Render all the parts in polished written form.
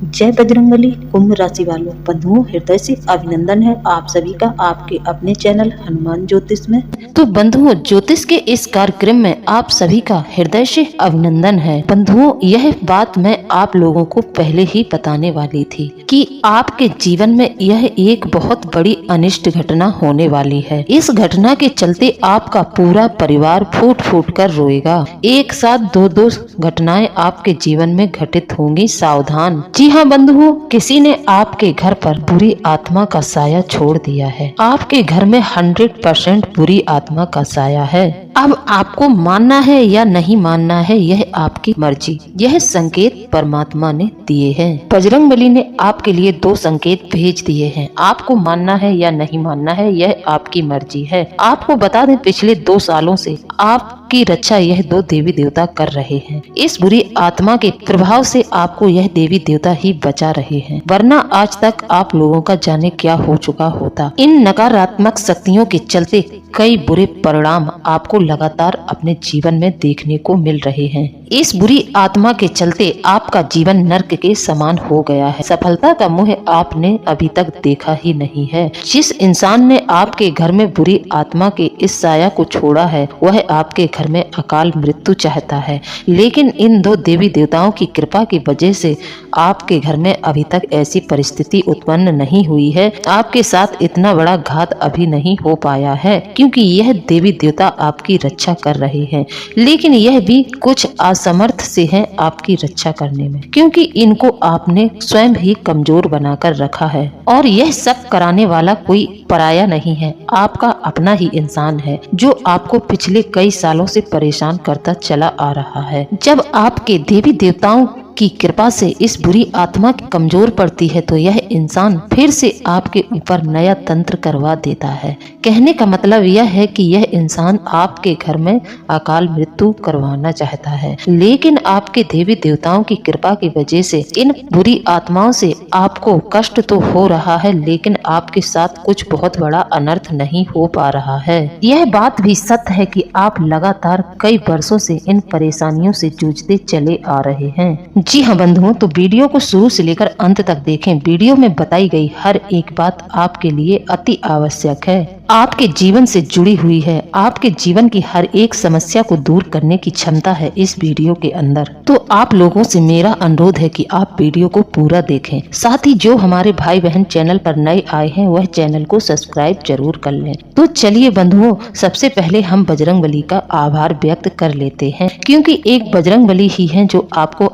जय बजरंगबली। कुंभ राशि वालों बंधुओं, हृदय से अभिनंदन है आप सभी का आपके अपने चैनल हनुमान ज्योतिष में। तो बंधुओं, ज्योतिष के इस कार्यक्रम में आप सभी का हृदय से अभिनंदन है। बंधुओं, यह बात मैं आप लोगों को पहले ही बताने वाली थी कि आपके जीवन में यह एक बहुत बड़ी अनिष्ट घटना होने वाली है। इस घटना के चलते आपका पूरा परिवार फूट फूट कर रोएगा। एक साथ दो घटनाएं आपके जीवन में घटित होंगी, सावधान। जी हाँ बंधुओं, किसी ने आपके घर पर बुरी आत्मा का साया छोड़ दिया है। आपके घर में 100% बुरी आत्मा का साया है। अब आपको मानना है या नहीं मानना है, यह आपकी मर्जी। यह संकेत परमात्मा ने दिए हैं। बजरंगबली ने आपके लिए 2 संकेत भेज दिए हैं। आपको मानना है या नहीं मानना है, यह आपकी मर्जी है। आपको बता दें, पिछले 2 सालों से आपकी रक्षा यह 2 देवी देवता कर रहे हैं। इस बुरी आत्मा के प्रभाव से आपको यह देवी देवता ही बचा रहे हैं, वरना आज तक आप लोगों का जाने क्या हो चुका होता। इन नकारात्मक शक्तियों के चलते कई बुरे परिणाम आपको लगातार अपने जीवन में देखने को मिल रहे हैं। इस बुरी आत्मा के चलते आपका जीवन नर्क के समान हो गया है। सफलता का मुंह आपने अभी तक देखा ही नहीं है। जिस इंसान ने आपके घर में बुरी आत्मा के इस साया को छोड़ा है, वह आपके घर में अकाल मृत्यु चाहता है। लेकिन इन 2 देवी देवताओं की कृपा की वजह से आपके घर में अभी तक ऐसी परिस्थिति उत्पन्न नहीं हुई है। आपके साथ इतना बड़ा घात अभी नहीं हो पाया है, क्योंकि यह देवी देवता आपकी रक्षा कर रहे हैं। लेकिन यह भी कुछ असमर्थ से हैं आपकी रक्षा करने में, क्योंकि इनको आपने स्वयं ही कमजोर बनाकर रखा है। और यह सब कराने वाला कोई पराया नहीं है, आपका अपना ही इंसान है, जो आपको पिछले कई सालों से परेशान करता चला आ रहा है। जब आपके देवी देवताओं की कृपा से इस बुरी आत्मा कमजोर पड़ती है, तो यह इंसान फिर से आपके ऊपर नया तंत्र करवा देता है। कहने का मतलब यह है कि यह इंसान आपके घर में अकाल मृत्यु करवाना चाहता है। लेकिन आपके देवी देवताओं की कृपा की वजह से इन बुरी आत्माओं से आपको कष्ट तो हो रहा है, लेकिन आपके साथ कुछ बहुत बड़ा अनर्थ नहीं हो पा रहा है। यह बात भी सत्य है कि आप लगातार कई वर्षों से इन परेशानियों से जूझते चले आ रहे हैं। जी हाँ बंधुओं, तो वीडियो को शुरू से लेकर अंत तक देखें। वीडियो में बताई गई हर एक बात आपके लिए अति आवश्यक है, आपके जीवन से जुड़ी हुई है। आपके जीवन की हर एक समस्या को दूर करने की क्षमता है इस वीडियो के अंदर। तो आप लोगों से मेरा अनुरोध है कि आप वीडियो को पूरा देखें। साथ ही जो हमारे भाई बहन चैनल पर नए आए हैं, वह चैनल को सब्सक्राइब जरूर कर लें। तो चलिए बंधुओं, सबसे पहले हम बजरंगबली का आभार व्यक्त कर लेते हैं, क्योंकि एक बजरंगबली ही है जो आपको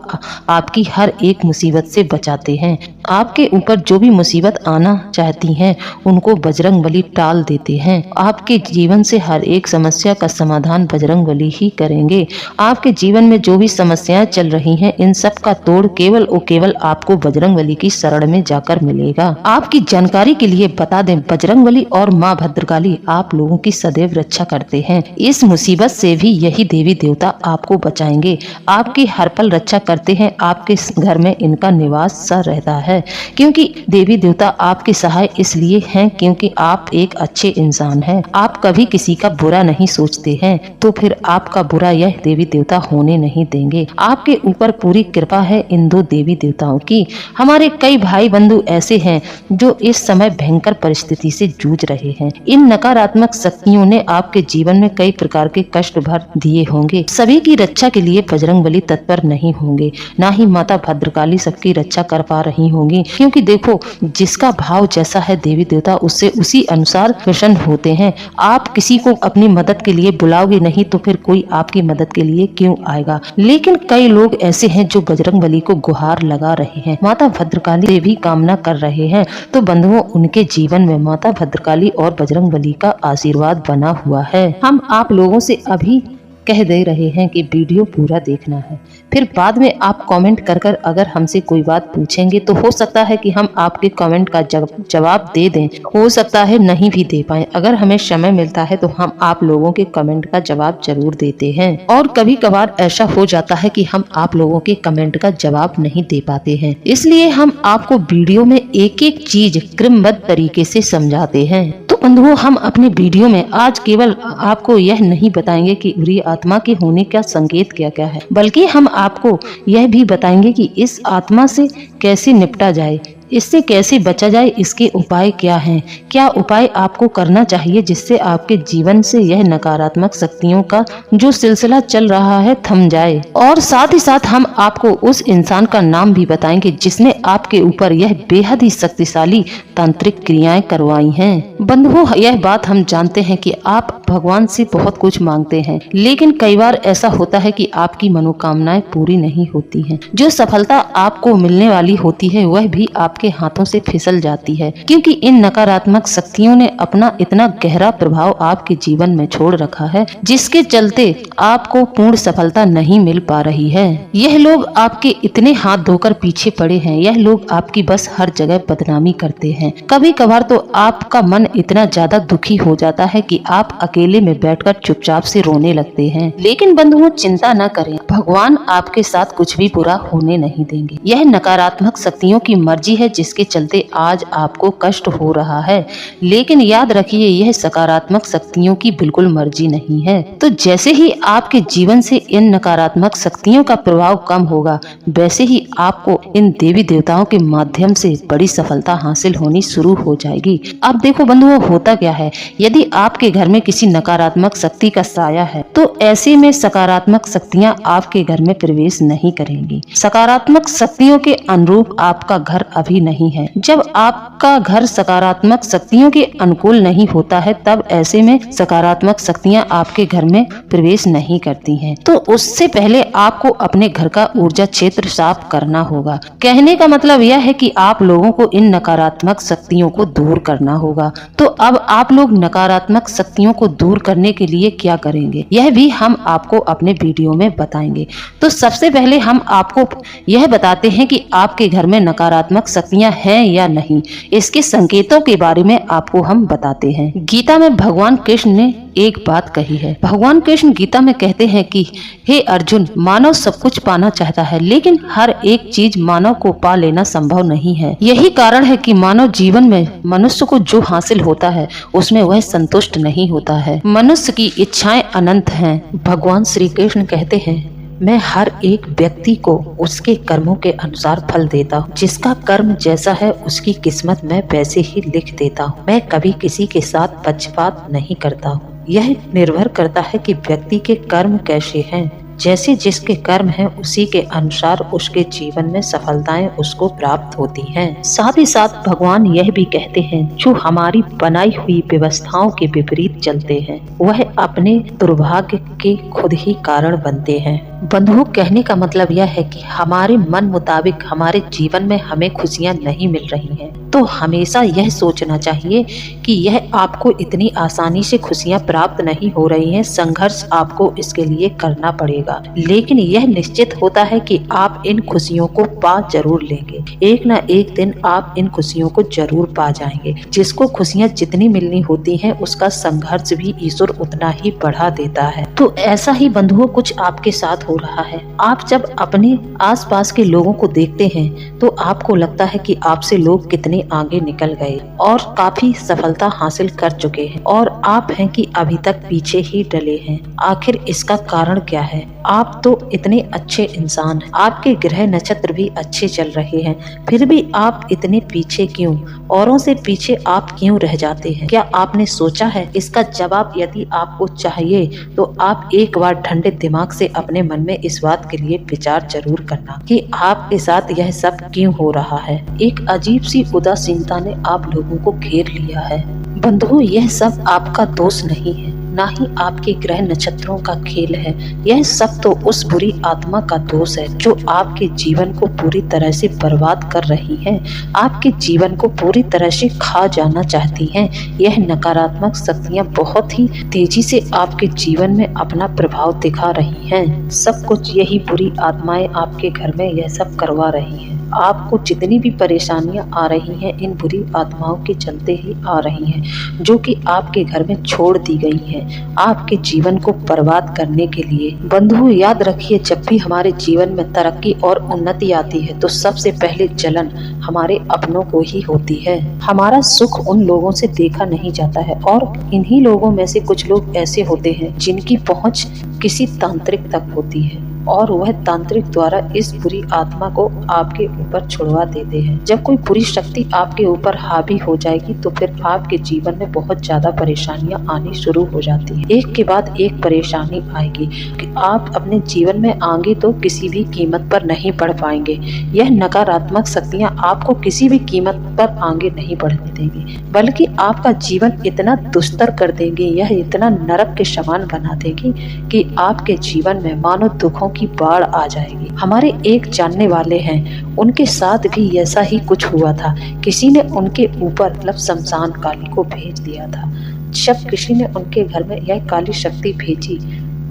आपकी हर एक मुसीबत से बचाते हैं। आपके ऊपर जो भी मुसीबत आना चाहती हैं, उनको बजरंगबली टाल देते हैं। आपके जीवन से हर एक समस्या का समाधान बजरंगबली ही करेंगे। आपके जीवन में जो भी समस्याएं चल रही हैं, इन सब का तोड़ केवल और केवल आपको बजरंगबली की शरण में जाकर मिलेगा। आपकी जानकारी के लिए बता दें, बजरंगबली और माँ भद्रकाली आप लोगों की सदैव रक्षा करते हैं। इस मुसीबत से भी यही देवी देवता आपको बचाएंगे, आपकी हर पल रक्षा करते हैं। आपके घर में इनका निवास सा रहता है, क्योंकि देवी देवता आपके सहाय इसलिए हैं क्योंकि आप एक अच्छे इंसान हैं। आप कभी किसी का बुरा नहीं सोचते हैं, तो फिर आपका बुरा यह देवी देवता होने नहीं देंगे। आपके ऊपर पूरी कृपा है इन 2 देवी देवताओं की। हमारे कई भाई बंधु ऐसे हैं जो इस समय भयंकर परिस्थिति से जूझ रहे हैं। इन नकारात्मक शक्तियों ने आपके जीवन में कई प्रकार के कष्ट भर दिए होंगे। सभी की रक्षा के लिए बजरंगबली तत्पर नहीं होंगे, ना ही माता भद्रकाली सबकी रक्षा कर पा रही होंगी, क्योंकि देखो, जिसका भाव जैसा है देवी देवता उससे उसी अनुसार प्रसन्न होते हैं। आप किसी को अपनी मदद के लिए बुलाओगे नहीं, तो फिर कोई आपकी मदद के लिए क्यों आएगा। लेकिन कई लोग ऐसे हैं जो बजरंगबली को गुहार लगा रहे हैं, माता भद्रकाली से भी कामना कर रहे हैं। तो बंधुओं, उनके जीवन में माता भद्रकाली और बजरंगबली का आशीर्वाद बना हुआ है। हम आप लोगों से अभी कह दे रहे हैं कि वीडियो पूरा देखना है। फिर बाद में आप कमेंट कर अगर हमसे कोई बात पूछेंगे, तो हो सकता है कि हम आपके कमेंट का जवाब दे दें, हो सकता है नहीं भी दे पाए। अगर हमें समय मिलता है तो हम आप लोगों के कमेंट का जवाब जरूर देते हैं। और कभी कभार ऐसा हो जाता है कि हम आप लोगों के कमेंट का जवाब नहीं दे पाते हैं, इसलिए हम आपको वीडियो में एक एक चीज क्रमबद्ध तरीके से समझाते हैं। तो तो बंधुओं, हम अपने वीडियो में आज केवल आपको यह नहीं बताएंगे कि बुरी आत्मा के होने का संकेत क्या क्या है, बल्कि हम आपको यह भी बताएंगे कि इस आत्मा से कैसे निपटा जाए, इससे कैसे बचा जाए, इसके उपाय क्या हैं, क्या उपाय आपको करना चाहिए जिससे आपके जीवन से यह नकारात्मक शक्तियों का जो सिलसिला चल रहा है थम जाए। और साथ ही साथ हम आपको उस इंसान का नाम भी बताएंगे जिसने आपके ऊपर यह बेहद ही शक्तिशाली तांत्रिक क्रियाएं करवाई हैं। बंधुओं, यह बात हम जानते हैं कि आप भगवान से बहुत कुछ मांगते हैं, लेकिन कई बार ऐसा होता है कि आपकी मनोकामनाएं पूरी नहीं होती हैं। जो सफलता आपको मिलने वाली होती है वह भी आपके हाथों से फिसल जाती है, क्योंकि इन नकारात्मक शक्तियों ने अपना इतना गहरा प्रभाव आपके जीवन में छोड़ रखा है, जिसके चलते आपको पूर्ण सफलता नहीं मिल पा रही है। यह लोग आपके इतने हाथ धोकर पीछे पड़े हैं, यह लोग आपकी बस हर जगह बदनामी करते हैं। कभी कभार तो आपका मन इतना ज्यादा दुखी हो जाता है कि आप अकेले में बैठकर चुपचाप से रोने लगते हैं। लेकिन बंधुओं, चिंता न करें, भगवान आपके साथ कुछ भी बुरा होने नहीं देंगे। यह नकारात्मक शक्तियों की मर्जी है जिसके चलते आज आपको कष्ट हो रहा है, लेकिन याद रखिए यह सकारात्मक शक्तियों की बिल्कुल मर्जी नहीं है। तो जैसे ही आपके जीवन से इन नकारात्मक शक्तियों का प्रभाव कम होगा, वैसे ही आपको इन देवी देवताओं के माध्यम से बड़ी सफलता हासिल होनी शुरू हो जाएगी। अब देखो बंधुओं, होता क्या है, यदि आपके घर में किसी नकारात्मक शक्ति का साया है तो ऐसे में सकारात्मक शक्तियां आपके घर में प्रवेश नहीं करेंगी। सकारात्मक शक्तियों के अनुरूप आपका घर अभी नहीं है। जब आपका घर सकारात्मक शक्तियों के अनुकूल नहीं होता है, तब ऐसे में सकारात्मक शक्तियां आपके घर में प्रवेश नहीं करती हैं। तो उससे पहले आपको अपने घर का ऊर्जा क्षेत्र साफ करना होगा। कहने का मतलब यह है कि आप लोगों को इन नकारात्मक शक्तियों को दूर करना होगा। तो अब आप लोग नकारात्मक शक्तियों को दूर करने के लिए क्या करेंगे, यह भी हम आपको अपने वीडियो में बताएंगे। तो सबसे पहले हम आपको यह बताते हैं कि आपके घर में नकारात्मक शक्तियां हैं या नहीं। इसके संकेतों के बारे में आपको हम बताते हैं। गीता में भगवान कृष्ण ने एक बात कही है। भगवान कृष्ण गीता में कहते हैं कि हे अर्जुन, मानव सब कुछ पाना चाहता है, लेकिन हर एक चीज मानव को पा लेना संभव नहीं है। यही कारण है कि मानव जीवन में मनुष्य को जो हासिल होता है उसमें वह संतुष्ट नहीं होता है। मनुष्य की इच्छाएं अनंत हैं। भगवान श्री कृष्ण कहते हैं, मैं हर एक व्यक्ति को उसके कर्मों के अनुसार फल देता हूँ। जिसका कर्म जैसा है उसकी किस्मत मैं वैसे ही लिख देता हूँ। मैं कभी किसी के साथ पक्षपात नहीं करता हूँ। यह निर्भर करता है कि व्यक्ति के कर्म कैसे हैं। जैसे जिसके कर्म हैं उसी के अनुसार उसके जीवन में सफलताएं उसको प्राप्त होती हैं। साथ ही साथ भगवान यह भी कहते हैं, जो हमारी बनाई हुई व्यवस्थाओं के विपरीत चलते हैं वह अपने दुर्भाग्य के खुद ही कारण बनते हैं। बंधुओं, कहने का मतलब यह है कि हमारे मन मुताबिक हमारे जीवन में हमें खुशियां नहीं मिल रही हैं, तो हमेशा यह सोचना चाहिए कि यह आपको इतनी आसानी से खुशियां प्राप्त नहीं हो रही हैं। संघर्ष आपको इसके लिए करना पड़ेगा, लेकिन यह निश्चित होता है कि आप इन खुशियों को पा जरूर लेंगे। एक न एक दिन आप इन खुशियों को जरूर पा जाएंगे। जिसको खुशियां जितनी मिलनी होती हैं उसका संघर्ष भी ईश्वर उतना ही बढ़ा देता है। तो ऐसा ही बंधुओं कुछ आपके साथ हो रहा है। आप जब अपने आसपास के लोगों को देखते हैं तो आपको लगता है कि आपसे लोग कितने आगे निकल गए और काफी सफलता हासिल कर चुके हैं, और आप हैं कि अभी तक पीछे ही डले हैं। आखिर इसका कारण क्या है? आप तो इतने अच्छे इंसान हैं, आपके ग्रह नक्षत्र भी अच्छे चल रहे हैं, फिर भी आप इतने पीछे क्यों? औरों से पीछे आप क्यों रह जाते हैं? क्या आपने सोचा है? इसका जवाब यदि आपको चाहिए तो आप एक बार ठंडे दिमाग से अपने मन में इस बात के लिए विचार जरूर करना कि आपके साथ यह सब क्यों हो रहा है। एक अजीब सी उदासीनता ने आप लोगों को घेर लिया है। बंधुओं, यह सब आपका दोष नहीं है, ना ही आपके ग्रह नक्षत्रों का खेल है। यह सब तो उस बुरी आत्मा का दोष है जो आपके जीवन को पूरी तरह से बर्बाद कर रही है, आपके जीवन को पूरी तरह से खा जाना चाहती हैं। यह नकारात्मक शक्तियां बहुत ही तेजी से आपके जीवन में अपना प्रभाव दिखा रही हैं। सब कुछ यही बुरी आत्माएं आपके घर में यह सब करवा रही हैं। आपको जितनी भी परेशानियां आ रही हैं इन बुरी आत्माओं के चलते ही आ रही हैं, जो कि आपके घर में छोड़ दी गई हैं आपके जीवन को बर्बाद करने के लिए। बंधुओं, याद रखिए, जब भी हमारे जीवन में तरक्की और उन्नति आती है तो सबसे पहले जलन हमारे अपनों को ही होती है। हमारा सुख उन लोगों से देखा नहीं जाता है और इन्हीं लोगों में से कुछ लोग ऐसे होते हैं जिनकी पहुंच किसी तांत्रिक तक होती है और वह तांत्रिक द्वारा इस बुरी आत्मा को आपके ऊपर छुड़वा देते हैं। जब कोई बुरी शक्ति आपके ऊपर हावी हो जाएगी तो फिर आपके जीवन में बहुत ज्यादा परेशानियां आनी शुरू हो जाती हैं। एक के बाद एक परेशानी आएगी कि आप अपने जीवन में आगे तो किसी भी कीमत पर नहीं बढ़ पाएंगे। यह नकारात्मक शक्तियां आपको किसी भी कीमत पर आगे नहीं बढ़ने देंगी, बल्कि आपका जीवन इतना दुस्तर कर देंगे, यह इतना नरक के समान बना देगी कि आपके जीवन में मानो दुखों की बाढ़ आ जाएगी। हमारे एक जानने वाले हैं, उनके साथ भी ऐसा ही कुछ हुआ था। किसी ने उनके ऊपर मतलब शमशान काली को भेज दिया था। जब किसी ने उनके घर में यह काली शक्ति भेजी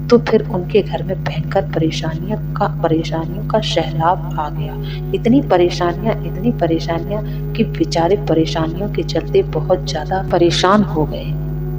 तो फिर उनके घर में भयंकर परेशानियों का सैलाब आ गया। इतनी परेशानियां कि बेचारे परेशानियों के चलते बहुत ज्यादा परेशान हो गए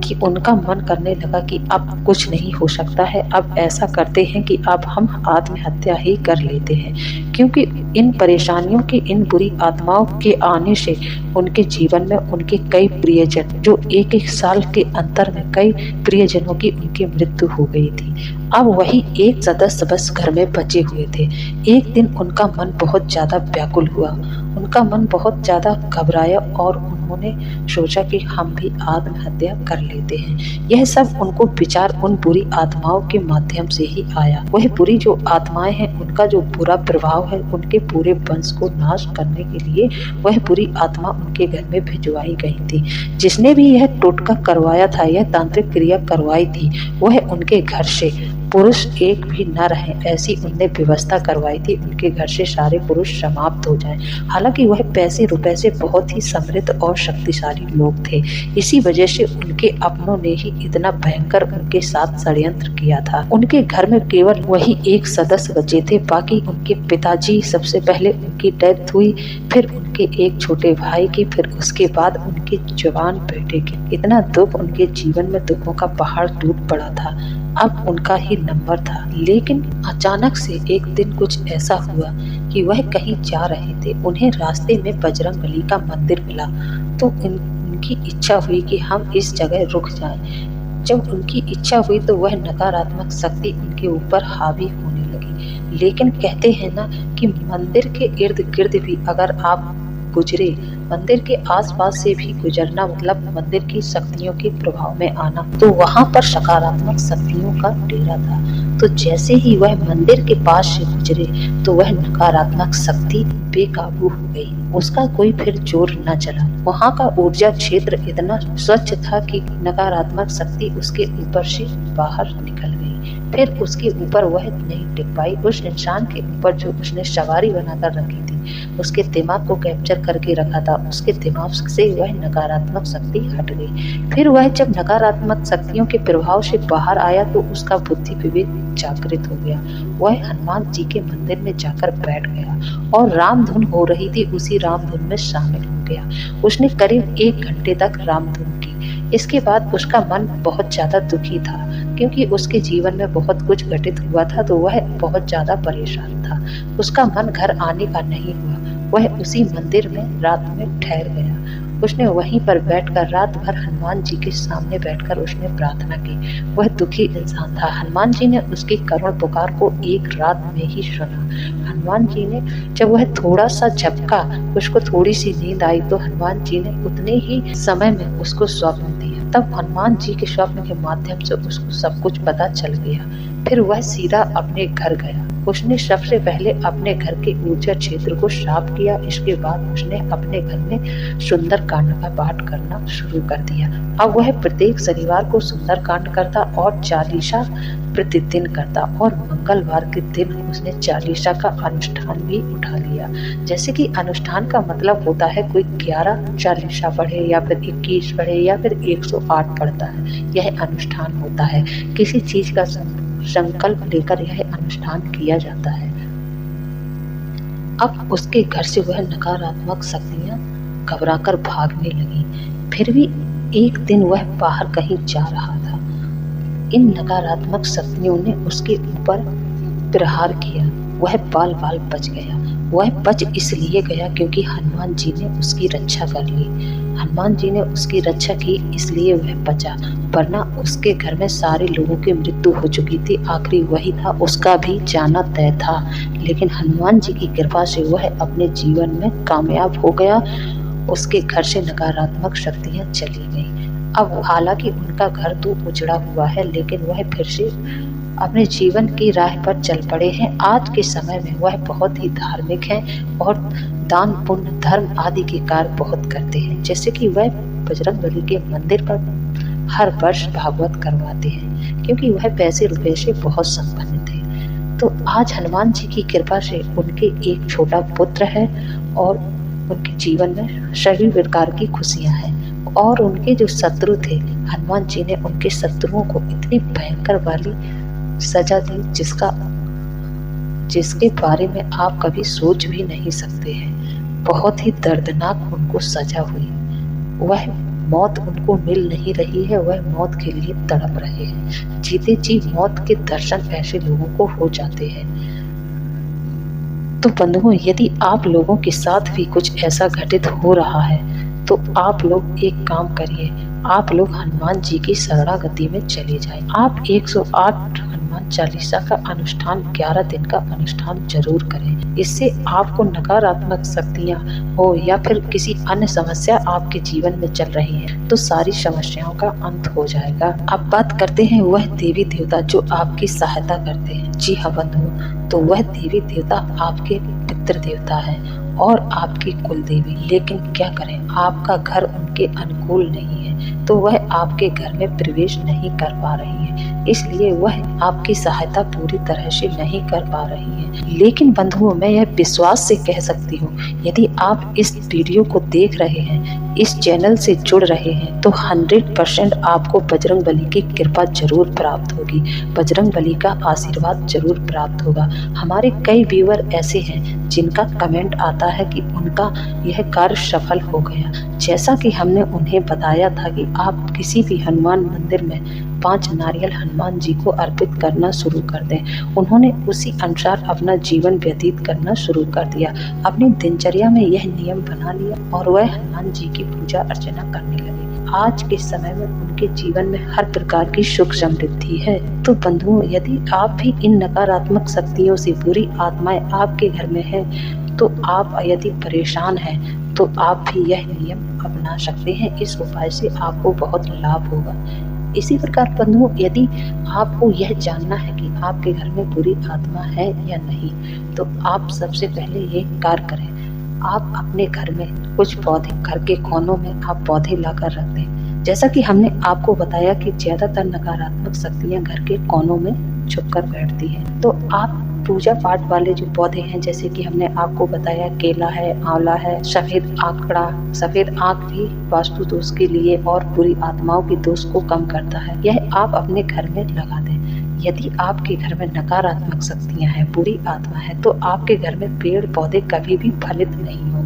कि उनका मन करने लगा कि अब कुछ नहीं हो सकता है, अब ऐसा करते हैं कि अब हम आत्महत्या ही कर लेते हैं। क्योंकि इन परेशानियों की, इन बुरी आत्माओं के आने से उनके जीवन में उनके कई प्रियजन, जो एक साल के अंतर में कई प्रियजनों की उनकी मृत्यु हो गई थी। अब वही एक सदस्य बस घर में बचे हुए थे। एक दिन उनका मन बहुत ज्यादा व्याकुल हुआ, उनका मन बहुत ज्यादा घबराया और उन्होंने सोचा कि हम भी आत्महत्या कर लेते हैं। यह सब उनको विचार उन बुरी आत्माओं के माध्यम से ही आया। वह बुरी जो आत्माएं हैं, उनका जो बुरा प्रभाव है, उनके पूरे वंश को नाश करने के लिए वह बुरी आत्मा उनके घर में भिजवाई गई थी। जिसने भी यह टोटका करवाया था, यह तांत्रिक क्रिया करवाई थी, वह उनके घर से पुरुष एक भी न रहे, ऐसी उनने व्यवस्था करवाई थी। उनके घर से सारे पुरुष समाप्त हो जाएं। हालांकि वह पैसे रुपए से बहुत ही समृद्ध और शक्तिशाली लोग थे। इसी वजह से उनके अपनों ने ही इतना भयंकर उनके साथ षड्यंत्र किया था। उनके घर में केवल वही एक सदस्य बचे थे। बाकी उनके पिताजी, सबसे पहले उनकी डेथ हुई, फिर उनके एक छोटे भाई की, फिर उसके बाद उनके जवान बेटे की। इतना दुख, उनके जीवन में दुखों का पहाड़ टूट पड़ा था। अब उनका ही नंबर था। लेकिन अचानक से एक दिन कुछ ऐसा हुआ कि वह कहीं जा रहे थे। उन्हें रास्ते में बजरंगबली का मंदिर मिला तो उनकी इच्छा हुई कि हम इस जगह रुक जाएं। जब उनकी इच्छा हुई तो वह नकारात्मक शक्ति उनके ऊपर हावी होने लगी। लेकिन कहते हैं ना कि मंदिर के इर्द गिर्द भी अगर आप गुजरे, मंदिर के आसपास से भी गुजरना मतलब मंदिर की शक्तियों के प्रभाव में आना, तो वहां पर सकारात्मक शक्तियों का डेरा था। तो जैसे ही वह मंदिर के पास से गुजरे तो वह नकारात्मक शक्ति बेकाबू हो गई। उसका कोई फिर जोर न चला। वहां का ऊर्जा क्षेत्र इतना स्वच्छ था कि नकारात्मक शक्ति उसके ऊपर से बाहर निकल गई। फिर उसके ऊपर वह नहीं टिक पाई। उस इंसान के ऊपर जो उसने सवारी बनाकर रखी थी, उसके दिमाग को कैप्चर करके रखा था, उसके दिमाग से वह नकारात्मक शक्ति हट गई। फिर वह जब नकारात्मक शक्तियों के प्रभाव से बाहर आया तो उसका बुद्धि विवेक जागृत हो गया। वह हनुमान जी के मंदिर में जाकर बैठ गया और राम धुन हो रही थी, उसी राम धुन में शामिल हो गया। उसने करीब 1 घंटे तक राम धुन की। इसके बाद उसका मन बहुत ज्यादा दुखी था क्योंकि उसके जीवन में बहुत कुछ घटित हुआ था, तो वह बहुत ज्यादा परेशान था। उसका मन घर आने का नहीं हुआ। वह उसी मंदिर में रात में ठहर गया। उसने वहीं पर बैठकर रात भर हनुमान जी के सामने बैठकर उसने प्रार्थना की। वह दुखी इंसान था। हनुमान जी ने उसकी करुण पुकार को एक रात में ही सुना। हनुमान जी ने जब वह थोड़ा सा झपका, उसको थोड़ी सी नींद आई तो हनुमान जी ने उतने ही समय में उसको स्वप्न दिया। तब हनुमान जी के स्वप्न के माध्यम से उसको सब कुछ पता चल गया। फिर वह सीधा अपने घर गया। उसने सबसे पहले अपने घर के ऊर्जा क्षेत्र को साफ किया। इसके बाद उसने अपने घर में सुंदरकांड का पाठ करना शुरू कर दिया। अब वह प्रत्येक शनिवार को सुंदरकांड करता और चालीसा प्रतिदिन करता और मंगलवार के दिन उसने चालीसा का अनुष्ठान भी उठा लिया। जैसे कि अनुष्ठान का मतलब होता है कोई 11 चालीसा पढ़े या फिर 21 पढ़े या फिर 108 पढ़ता है, यह अनुष्ठान होता है। किसी चीज का संकल्प लेकर यह अनुष्ठान किया जाता है। अब उसके घर से वह नकारात्मक शक्तियां घबराकर भागने लगी। फिर भी एक दिन वह बाहर कहीं जा रहा था। इन नकारात्मक शक्तियों ने उसके ऊपर प्रहार किया। वह बाल बाल बच गया। वह बच इसलिए गया क्योंकि हनुमान जी ने उसकी रक्षा कर ली। हनुमान जी ने उसकी रक्षा की इसलिए वह बचा, वरना उसके घर में सारे लोगों की मृत्यु हो चुकी थी। आखिरी वही था, उसका भी जाना तय था। लेकिन हनुमान जी की कृपा से वह अपने जीवन में कामयाब हो गया। उसके घर से नकारात्मक शक्तियां चली गई। अब हालांकि उनका घर तो उजड़ा हुआ है, लेकिन वह फिर से अपने जीवन की राह पर चल पड़े हैं। आज के समय में वह बहुत ही धार्मिक हैं और दान पुण्य धर्म आदि के कार्य बहुत करते हैं। जैसे कि वह बजरंगबली के मंदिर पर हर वर्ष भागवत करवाते हैं, क्योंकि वह पैसे रुपए से बहुत संपन्न थे। तो आज हनुमान जी की कृपा से उनके एक छोटा पुत्र है और उनके जीवन में सभी प्रकार की खुशियां हैं। और उनके जो शत्रु थे, हनुमान जी ने उनके शत्रुओं को इतनी भयंकर वाली सजा दी जिसके बारे में आप कभी सोच भी नहीं सकते हैं। बहुत ही दर्दनाक उनको सजा हुई। वह मौत उनको मिल नहीं रही है, वह मौत के लिए तड़प रहे हैं। जीते जी मौत के दर्शन ऐसे लोगों को हो जाते हैं। तो बंधुओं, यदि आप लोगों के साथ भी कुछ ऐसा घटित हो रहा है तो आप लोग एक काम करिए, आप लोग हनुमान जी की शरणागति में चले जाएं। आप 108 हनुमान चालीसा का अनुष्ठान 11 दिन का अनुष्ठान जरूर करें। इससे आपको नकारात्मक शक्तियां हो या फिर किसी अन्य समस्या आपके जीवन में चल रही है तो सारी समस्याओं का अंत हो जाएगा। अब बात करते हैं वह देवी देवता जो आपकी सहायता करते हैं। जी हाँ बंधुओं, तो वह देवी देवता आपके पितृ देवता है और आपकी कुल देवी। लेकिन क्या करें, आपका घर उनके अनुकूल नहीं है, तो वह आपके घर में प्रवेश नहीं कर पा रही है। इसलिए वह आपकी सहायता पूरी तरह से नहीं कर पा रही है। लेकिन बंधुओं, मैं यह विश्वास से कह सकती हूँ, यदि आप इस वीडियो को देख रहे हैं, इस चैनल से जुड़ रहे हैं, तो 100% आपको बजरंगबली की कृपा जरूर प्राप्त होगी। बजरंगबली का आशीर्वाद जरूर प्राप्त होगा। हमारे कई व्यूअर ऐसे हैं जिनका कमेंट आता है कि उनका यह कार्य सफल हो गया। जैसा कि हमने उन्हें बताया था कि आप किसी भी हनुमान मंदिर में 5 नारियल हनुमान जी को अर्पित करना शुरू कर दें। उन्होंने उसी अनुसार अपना जीवन व्यतीत करना शुरू कर दिया। अपनी दिनचर्या में यह नियम बना लिया और वह हनुमान जी की पूजा अर्चना करने लगे। आज के समय में उनके जीवन में हर प्रकार की सुख समृद्धि है। तो बंधुओं, यदि आप भी इन नकारात्मक शक्तियों से, बुरी आत्माएं आपके घर में है, तो आप यदि परेशान हैं तो आप भी यह नियम अपना सकते हैं। इस उपाय से आपको बहुत लाभ होगा। इसी प्रकार बंधुओं, यदि आपको यह जानना है कि आपके घर में बुरी आत्मा है या नहीं, तो आप सबसे पहले ये कार्य करें। आप अपने घर में कुछ पौधे, घर के कोनों में आप पौधे लाकर रख दें। जैसा कि हमने आपको बताया कि ज्यादातर नकारात्मक शक्तियां घर के कोनों में छुपकर बैठती हैं, तो आप पूजा पाठ वाले जो पौधे हैं, जैसे कि हमने आपको बताया केला है, आंवला है, सफेद आंकड़ा, सफेद आंख भी वास्तु दोष के लिए और बुरी आत्माओं के दोष को कम करता है, यह आप अपने घर में लगा दें। यदि आपके घर में नकारात्मक शक्तियां हैं, बुरी आत्मा है, तो आपके घर में पेड़ पौधे कभी भी फलित नहीं होंगे।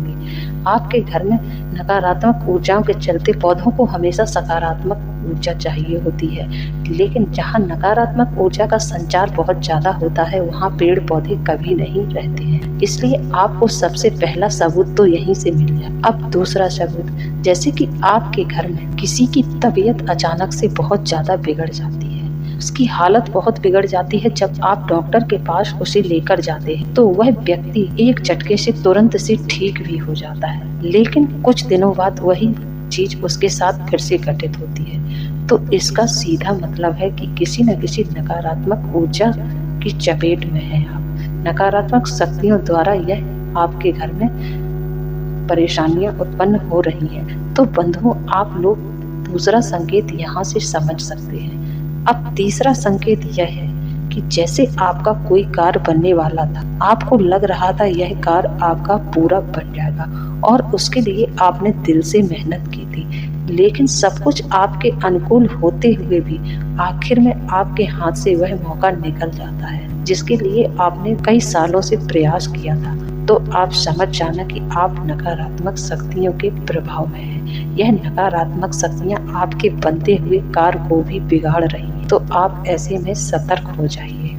आपके घर में नकारात्मक ऊर्जाओं के चलते पौधों को हमेशा सकारात्मक ऊर्जा चाहिए होती है, लेकिन जहाँ नकारात्मक ऊर्जा का संचार बहुत ज्यादा होता है वहाँ पेड़ पौधे कभी नहीं रहते हैं। इसलिए आपको सबसे पहला सबूत तो यहीं से मिल गया। अब दूसरा सबूत, जैसे कि आपके घर में किसी की तबीयत अचानक से बहुत ज्यादा बिगड़ जाती है, उसकी हालत बहुत बिगड़ जाती है। जब आप डॉक्टर के पास उसे लेकर जाते हैं तो वह व्यक्ति एक झटके से तुरंत से ठीक भी हो जाता है, लेकिन कुछ दिनों बाद वही चीज उसके साथ फिर से घटित होती है। तो इसका सीधा मतलब है कि किसी न किसी नकारात्मक ऊर्जा की चपेट में है आप। नकारात्मक शक्तियों द्वारा यह आपके घर में परेशानियां उत्पन्न हो रही हैं। तो बंधुओं, आप लोग दूसरा संकेत यहाँ से समझ सकते हैं। अब तीसरा संकेत यह है कि जैसे आपका कोई कार्य बनने वाला था, आपको लग रहा था यह कार्य आपका पूरा बन जाएगा और उसके लिए आपने दिल से मेहनत की थी, लेकिन सब कुछ आपके अनुकूल होते हुए भी आखिर में आपके हाथ से वह मौका निकल जाता है जिसके लिए आपने कई सालों से प्रयास किया था। तो आप समझ जाना कि आप नकारात्मक शक्तियों के प्रभाव में हैं। यह नकारात्मक शक्तियां आपके बनते हुए कार्य को भी बिगाड़ रही हैं, तो आप ऐसे में सतर्क हो जाइए।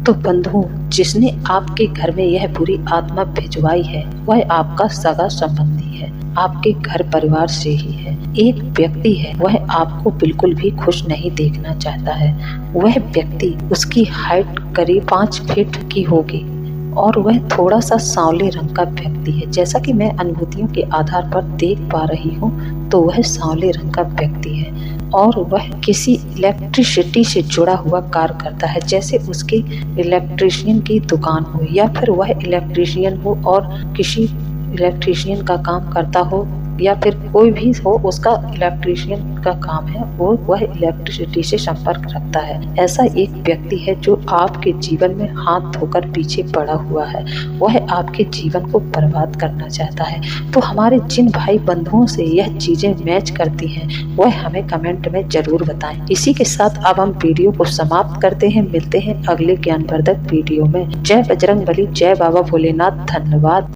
तो बंधुओं, जिसने आपके घर में यह बुरी आत्मा भिजवाई है वह आपका सगा संबंधी है, आपके घर परिवार से ही है। एक व्यक्ति है, वह आपको बिल्कुल भी खुश नहीं देखना चाहता है। वह व्यक्ति, उसकी हाइट करीब 5 फीट की होगी और वह थोड़ा सा सांवले रंग का व्यक्ति है। जैसा कि मैं अनुभूतियों के आधार पर देख पा रही हूँ तो वह सांवले रंग का व्यक्ति है और वह किसी इलेक्ट्रिसिटी से जुड़ा हुआ कार्य करता है, जैसे उसकी इलेक्ट्रिशियन की दुकान हो या फिर वह इलेक्ट्रिशियन हो और किसी इलेक्ट्रिशियन का काम करता हो या फिर कोई भी हो, उसका इलेक्ट्रिशियन का काम है और वह इलेक्ट्रिसिटी से संपर्क रखता है। ऐसा एक व्यक्ति है जो आपके जीवन में हाथ धोकर पीछे पड़ा हुआ है। वह आपके जीवन को बर्बाद करना चाहता है। तो हमारे जिन भाई बंधुओं से यह चीजें मैच करती हैं वह हमें कमेंट में जरूर बताएं। इसी के साथ अब हम वीडियो को समाप्त करते हैं। मिलते हैं अगले ज्ञानवर्धक वीडियो में। जय बजरंगबली, जय बाबा भोलेनाथ। धन्यवाद।